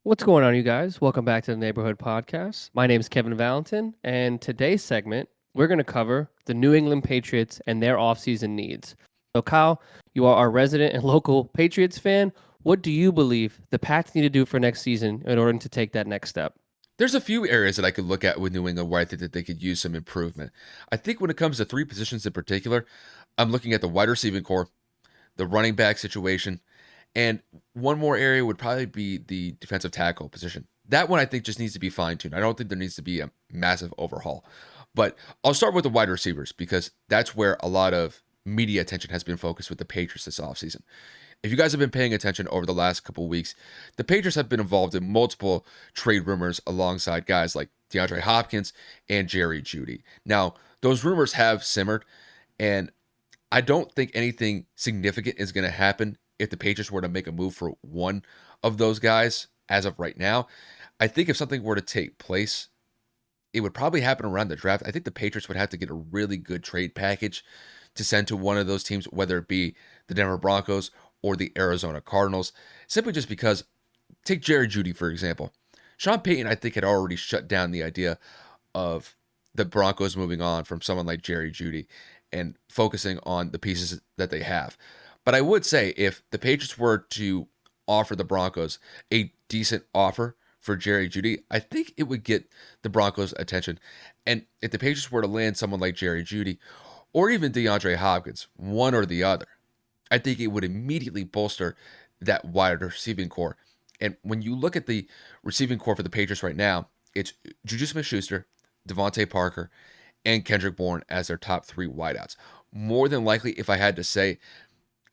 What's going on, you guys? Welcome back to the Neighborhood Podcast. My name is Kevin Valentin, and today's segment, we're going to cover the New England Patriots and their offseason needs. So, Kyle, you are our resident and local Patriots fan. What do you believe the Pats need to do for next season in order to take that next step? There's a few areas that I could look at with New England where I think that they could use some improvement. I think when it comes to three positions in particular, I'm looking at the wide receiving core, the running back situation, and one more area would probably be the defensive tackle position. That one I think just needs to be fine tuned. I don't think there needs to be a massive overhaul. But I'll start with the wide receivers because that's where a lot of media attention has been focused with the Patriots this offseason. If you guys have been paying attention over the last couple of weeks, the Patriots have been involved in multiple trade rumors alongside guys like DeAndre Hopkins and Jerry Jeudy. Now, those rumors have simmered, and I don't think anything significant is going to happen if the Patriots were to make a move for one of those guys as of right now. I think if something were to take place, it would probably happen around the draft. I think the Patriots would have to get a really good trade package to send to one of those teams, whether it be the Denver Broncos or the Arizona Cardinals, simply just because, take Jerry Jeudy, for example. Sean Payton, I think, had already shut down the idea of the Broncos moving on from someone like Jerry Jeudy and focusing on the pieces that they have. But I would say if the Patriots were to offer the Broncos a decent offer for Jerry Jeudy, I think it would get the Broncos' attention. And if the Patriots were to land someone like Jerry Jeudy or even DeAndre Hopkins, one or the other, I think it would immediately bolster that wide receiving core. And when you look at the receiving core for the Patriots right now, it's Juju Smith-Schuster, Devontae Parker, and Kendrick Bourne as their top three wideouts. More than likely, if I had to say,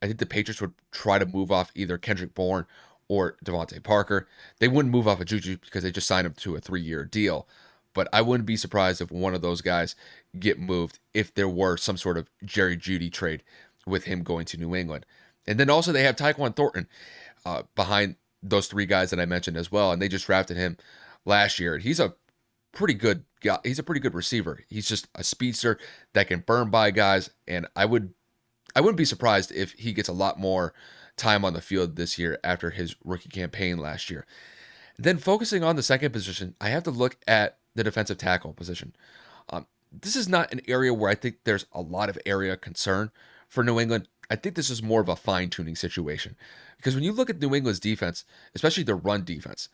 I think the Patriots would try to move off either Kendrick Bourne or Devontae Parker. They wouldn't move off of Juju because they just signed him to a 3-year deal. But I wouldn't be surprised if one of those guys get moved if there were some sort of Jerry Jeudy trade with him going to New England. And then also they have Tyquan Thornton behind those three guys that I mentioned as well. And they just drafted him last year. He's a pretty good guy. He's a pretty good receiver. He's just a speedster that can burn by guys. And I wouldn't be surprised if he gets a lot more time on the field this year after his rookie campaign last year. Then focusing on the second position, I have to look at the defensive tackle position. This is not an area where I think there's a lot of area concern for New England. I think this is more of a fine-tuning situation. Because when you look at New England's defense, especially their run defense,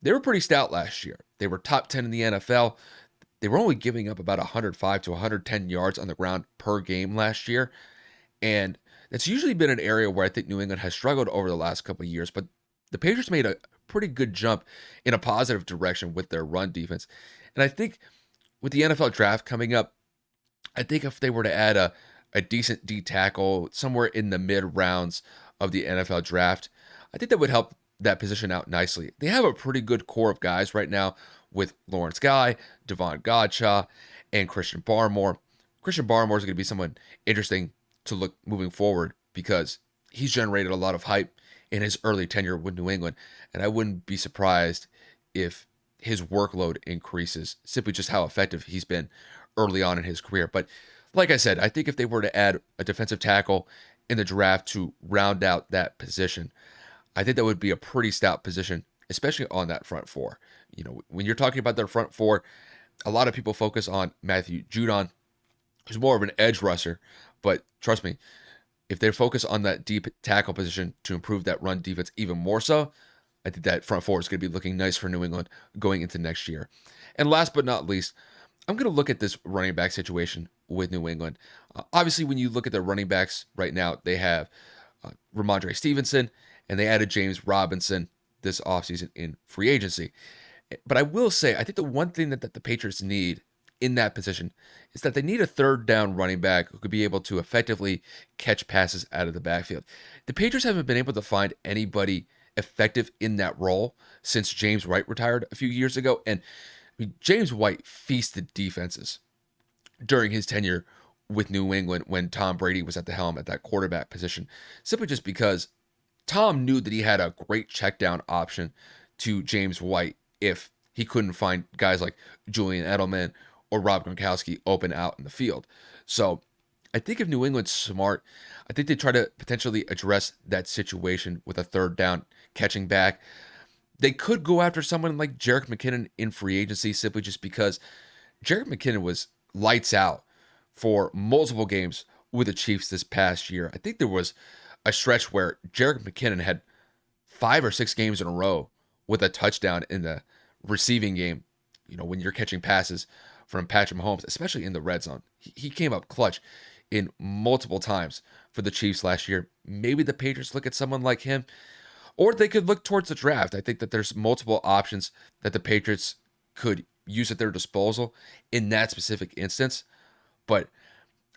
they were pretty stout last year. They were top 10 in the NFL. They were only giving up about 105 to 110 yards on the ground per game last year. And that's usually been an area where I think New England has struggled over the last couple of years. But the Patriots made a pretty good jump in a positive direction with their run defense. And I think with the NFL draft coming up, I think if they were to add a decent D tackle somewhere in the mid rounds of the NFL draft, I think that would help that position out nicely. They have a pretty good core of guys right now with Lawrence Guy, Devon Godshaw, and Christian Barmore. Christian Barmore is going to be someone interesting to look moving forward because he's generated a lot of hype in his early tenure with New England, and I wouldn't be surprised if his workload increases simply just how effective he's been early on in his career. But like I said, I think if they were to add a defensive tackle in the draft to round out that position, I think that would be a pretty stout position, especially on that front four. You know, when you're talking about their front four, a lot of people focus on Matthew Judon, who's more of an edge rusher. But trust me, if they focus on that deep tackle position to improve that run defense even more so, I think that front four is going to be looking nice for New England going into next year. And last but not least, I'm going to look at this running back situation with New England. Obviously, when you look at their running backs right now, they have Ramondre Stevenson, and they added James Robinson this offseason in free agency. But I will say, I think the one thing that the Patriots need in that position is that they need a third down running back who could be able to effectively catch passes out of the backfield. The Patriots haven't been able to find anybody effective in that role since James White retired a few years ago. And I mean, James White feasted defenses during his tenure with New England when Tom Brady was at the helm at that quarterback position, simply just because Tom knew that he had a great check down option to James White if he couldn't find guys like Julian Edelman or Rob Gronkowski open out in the field. So I think if New England's smart, I think they try to potentially address that situation with a third down catching back. They could go after someone like Jerick McKinnon in free agency simply just because Jerick McKinnon was lights out for multiple games with the Chiefs this past year. I think there was a stretch where Jerick McKinnon had 5 or 6 games in a row with a touchdown in the receiving game. When you're catching passes from Patrick Mahomes, especially in the red zone, he came up clutch in multiple times for the Chiefs last year. Maybe the Patriots look at someone like him, or they could look towards the draft. I think that there's multiple options that the Patriots could use at their disposal in that specific instance. But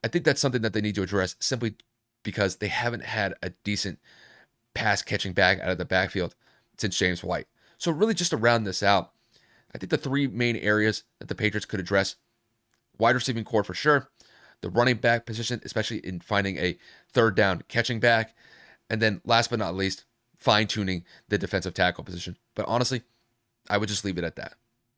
I think that's something that they need to address simply because they haven't had a decent pass catching back out of the backfield since James White. So really just to round this out, I think the three main areas that the Patriots could address: wide receiving core for sure, the running back position, especially in finding a third down catching back, and then last but not least, fine tuning the defensive tackle position. But honestly, I would just leave it at that.